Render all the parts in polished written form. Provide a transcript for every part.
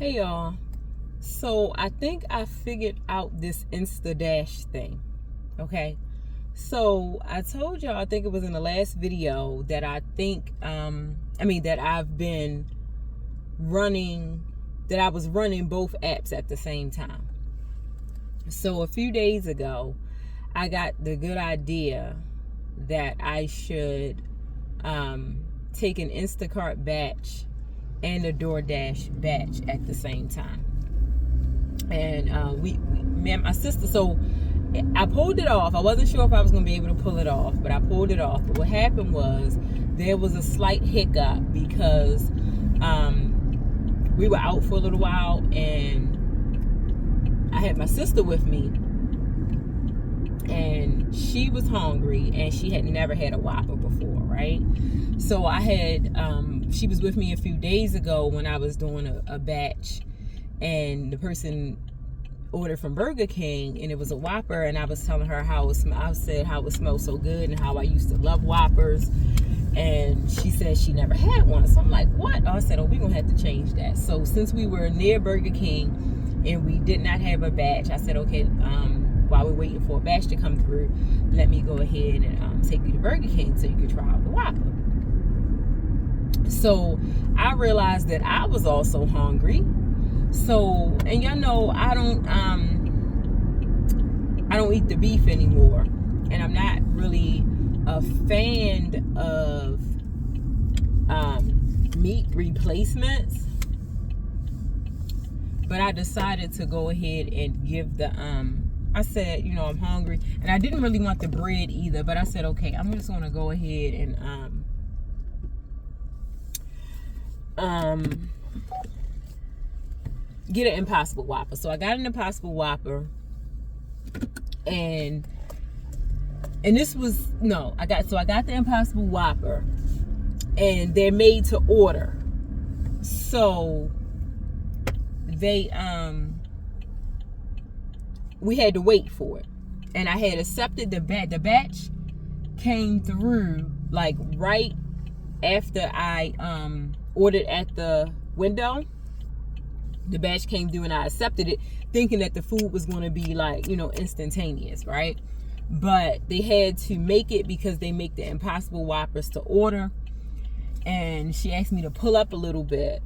Hey y'all. So I think I figured out this Dash thing. Okay. So I told y'all, I think it was in the last video, that that I've been running, that I was running both apps at the same time. So a few days ago, I got the good idea that I should take an Instacart batch and a DoorDash batch at the same time. And me and my sister, so I pulled it off. I wasn't sure if I was going to be able to pull it off, but I pulled it off. But what happened was there was a slight hiccup because we were out for a little while, and I had my sister with me, and she was hungry, and she had never had a Whopper before, right? So I had, she was with me a few days ago when I was doing a batch, and the person ordered from Burger King, and it was a Whopper, and I was telling her how it smelled so good and how I used to love Whoppers, and she said she never had one. So I'm like, what? I said, we're going to have to change that. So since we were near Burger King and we did not have a batch, I said, okay, while we're waiting for a batch to come through, let me go ahead and take you to Burger King so you can try out the Whopper. So I realized that I was also hungry. So, and y'all know I don't eat the beef anymore, and I'm not really a fan of meat replacements. But I decided to go ahead and give the I said, I'm hungry, and I didn't really want the bread either, but I said, okay, I'm just going to go ahead and get an Impossible Whopper. So I got an Impossible Whopper, and this was, I got the Impossible Whopper, and they're made to order. So they we had to wait for it, and I had accepted the batch came through like right after I ordered at the window. The batch came through and I accepted it, thinking that the food was going to be like, instantaneous, right? But they had to make it because they make the Impossible Whoppers to order. And she asked me to pull up a little bit.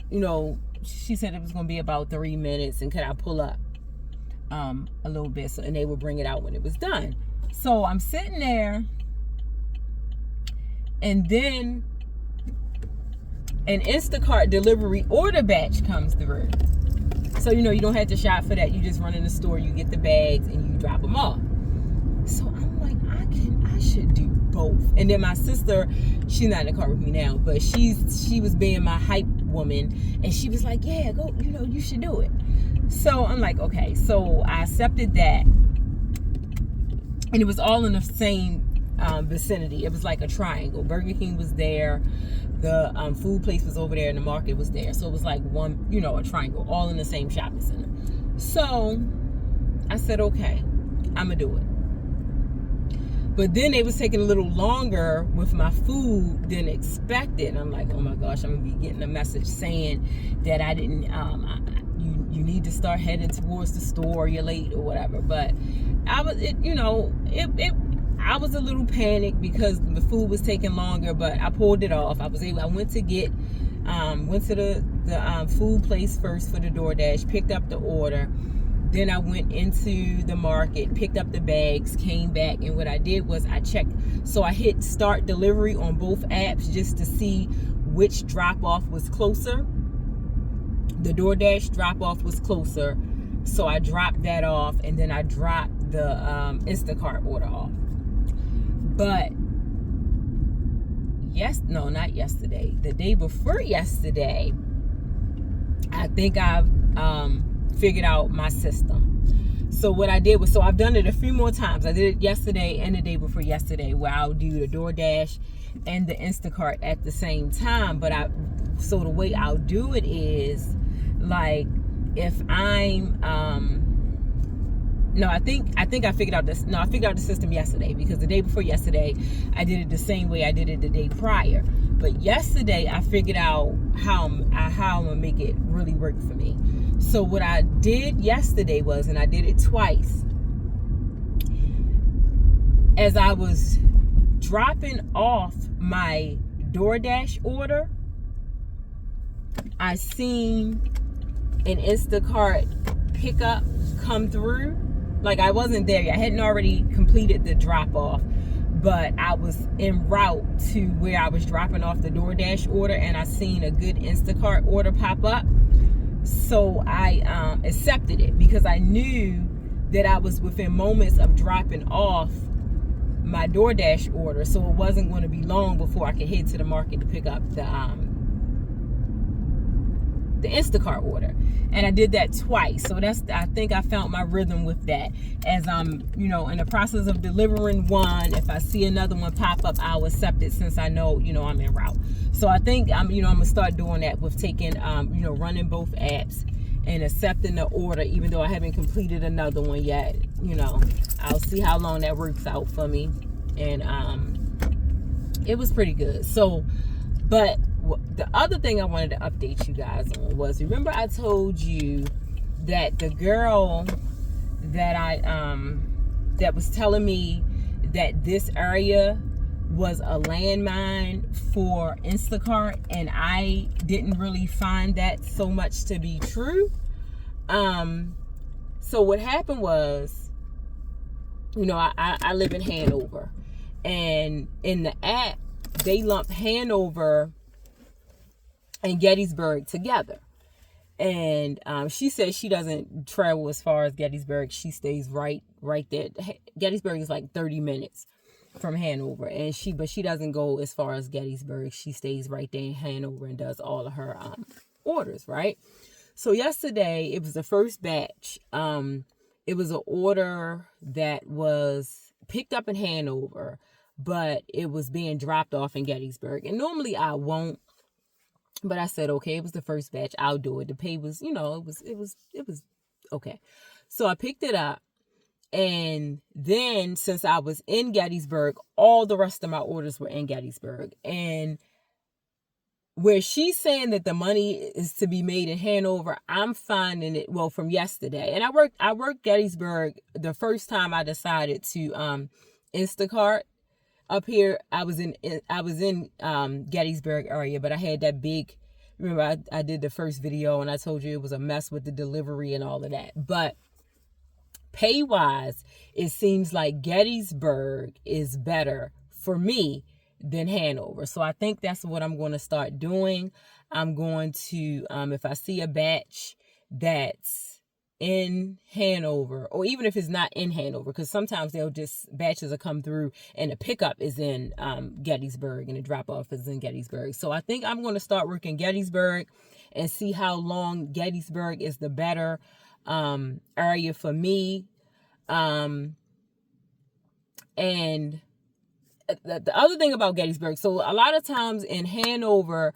She said it was going to be about 3 minutes, and could I pull up a little bit, so, and they would bring it out when it was done. So I'm sitting there, and then an Instacart delivery order batch comes through. So, you don't have to shop for that. You just run in the store, you get the bags, and you drop them off. So I'm like, I should do both. And then my sister, she's not in the car with me now, but she was being my hype woman, and she was like, yeah, go, you should do it. So I'm like, okay. So I accepted that, and it was all in the same vicinity. It was like a triangle. Burger King was there, the food place was over there, and the market was there. So it was like one, a triangle, all in the same shopping center. So I said, okay, I'm gonna do it. But then they was taking a little longer with my food than expected. And I'm like, oh my gosh, I'm gonna be getting a message saying that I didn't, you need to start heading towards the store, you're late or whatever. But I was, I was a little panicked because the food was taking longer, but I pulled it off. I went to the food place first for the DoorDash, picked up the order. Then I went into the market, picked up the bags, came back, and what I did was I checked. So I hit start delivery on both apps just to see which drop-off was closer. The DoorDash drop-off was closer, so I dropped that off, and then I dropped the Instacart order off. But not yesterday. The day before yesterday, I think I've figured out my system. So what I did was, I've done it a few more times. I did it yesterday and the day before yesterday, where I'll do the DoorDash and the Instacart at the same time. But the way I'll do it is, like, if I'm I think I figured out this. No, I figured out the system yesterday, because the day before yesterday I did it the same way I did it the day prior. But yesterday I figured out how I'm gonna make it really work for me. So what I did yesterday was, and I did it twice, as I was dropping off my DoorDash order, I seen an Instacart pickup come through. Like, I wasn't there yet. I hadn't already completed the drop off, but I was en route to where I was dropping off the DoorDash order, and I seen a good Instacart order pop up. So I accepted it because I knew that I was within moments of dropping off my DoorDash order, so it wasn't going to be long before I could head to the market to pick up the Instacart order. And I did that twice. So I think I found my rhythm with that. As I'm, in the process of delivering one, if I see another one pop up, I'll accept it, since I know, I'm en route. So I think I'm gonna start doing that with taking, running both apps and accepting the order, even though I haven't completed another one yet. I'll see how long that works out for me. And it was pretty good. So, but the other thing I wanted to update you guys on was, remember I told you that the girl that that was telling me that this area was a landmine for Instacart, and I didn't really find that so much to be true. So what happened was, I live in Hanover, and in the app they lump Hanover and Gettysburg together. And she says she doesn't travel as far as Gettysburg. She stays right there. Gettysburg is like 30 minutes from Hanover, and she doesn't go as far as Gettysburg. She stays right there in Hanover and does all of her orders, right? So yesterday it was the first batch. It was an order that was picked up in Hanover, but it was being dropped off in Gettysburg. And normally I won't, but I said, okay, it was the first batch, I'll do it. The pay was, it was okay. So I picked it up. And then, since I was in Gettysburg, all the rest of my orders were in Gettysburg. And where she's saying that the money is to be made in Hanover, I'm finding it, well, from yesterday. And I worked Gettysburg the first time I decided to Instacart up here. I was in Gettysburg area, but I had that big, remember I did the first video and I told you it was a mess with the delivery and all of that. But pay wise, it seems like Gettysburg is better for me than Hanover. So I think that's what I'm going to start doing. I'm going to, if I see a batch that's in Hanover, or even if it's not in Hanover, because sometimes batches will come through and the pickup is in Gettysburg and the drop off is in Gettysburg. So I think I'm going to start working Gettysburg and see how long Gettysburg is the better area for me. And the other thing about Gettysburg, so a lot of times in Hanover,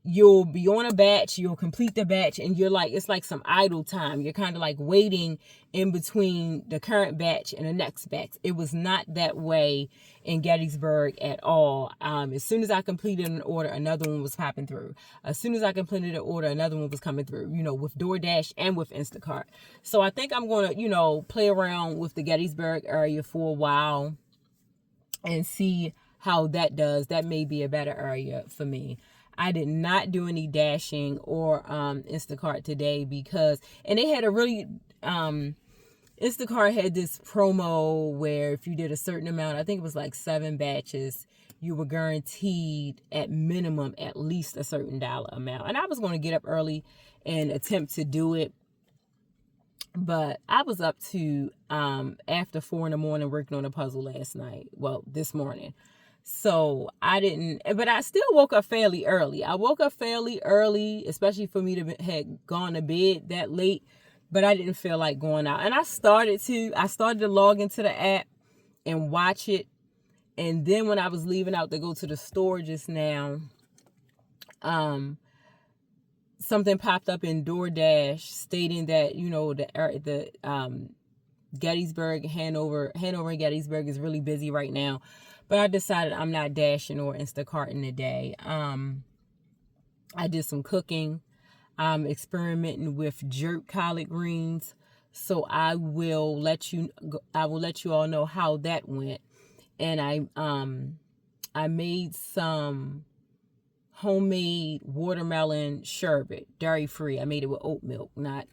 you'll be on a batch, you'll complete the batch, and it's like some idle time. You're kind of like waiting in between the current batch and the next batch. It was not that way in Gettysburg at all. As soon as I completed an order, another one was popping through. As soon as I completed an order, another one was coming through, with DoorDash and with Instacart. So I think I'm going to, play around with the Gettysburg area for a while and see how that does. That may be a better area for me. I did not do any dashing or Instacart today and they had a really, Instacart had this promo where if you did a certain amount, I think it was like 7 batches, you were guaranteed at minimum at least a certain dollar amount. And I was going to get up early and attempt to do it, but I was up to after 4 a.m. working on a puzzle last night. Well, this morning. So but I still woke up fairly early. I woke up fairly early, especially for me to have gone to bed that late, but I didn't feel like going out. And I started to log into the app and watch it. And then when I was leaving out to go to the store just now, something popped up in DoorDash stating that, the Gettysburg, Hanover and Gettysburg is really busy right now. But I decided I'm not dashing or Instacarting today. I did some cooking. I'm experimenting with jerk collard greens. So I will let you all know how that went. And I made some homemade watermelon sherbet, dairy free. I made it with oat milk, not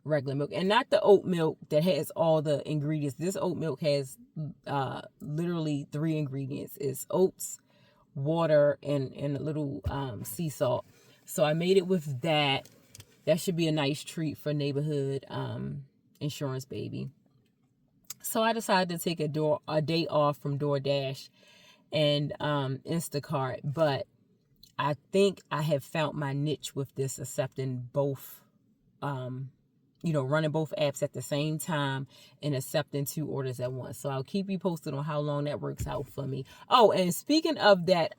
regular milk, and not the oat milk that has all the ingredients. This oat milk has literally 3 ingredients. It's oats, water, and a little sea salt. So I made it with that. That should be a nice treat for neighborhood insurance baby. So I decided to take a day off from DoorDash and Instacart, but I think I have found my niche with this, accepting both, running both apps at the same time and accepting 2 orders at once. So I'll keep you posted on how long that works out for me. Oh, and speaking of that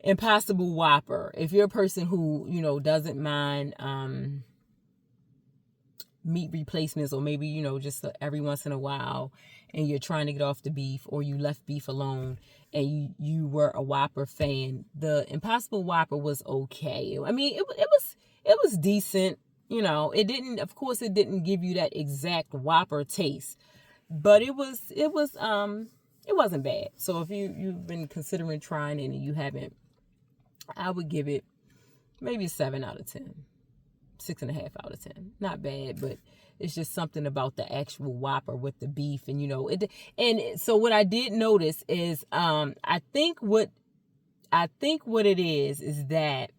Impossible Whopper, if you're a person who, doesn't mind meat replacements, or maybe, just every once in a while, and you're trying to get off the beef, or you left beef alone and you were a Whopper fan, the Impossible Whopper was okay. I mean, it was decent. It didn't give you that exact Whopper taste, but it wasn't bad. So if you've been considering trying it and you haven't, I would give it maybe a 7 out of 10. 6.5 out of 10. Not bad, but it's just something about the actual Whopper with the beef, and it. And so what I did notice is, I think what it is that,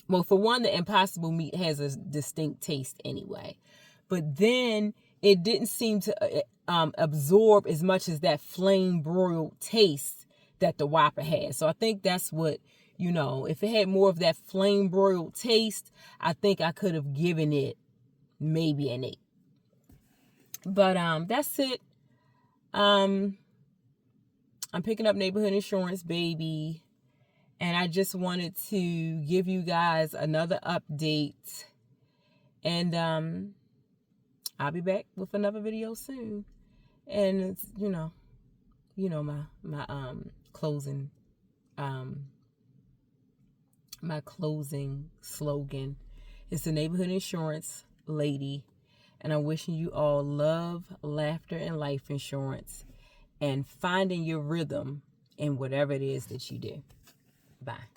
well, for one, the Impossible meat has a distinct taste anyway, but then it didn't seem to absorb as much as that flame broiled taste that the Whopper has. So I think that's what. If it had more of that flame broiled taste, I think I could have given it maybe an 8. But that's it. I'm picking up neighborhood insurance, baby. And I just wanted to give you guys another update. And I'll be back with another video soon. And it's, my closing my closing slogan is the neighborhood insurance lady, and I'm wishing you all love, laughter, and life insurance, and finding your rhythm in whatever it is that you do. Bye.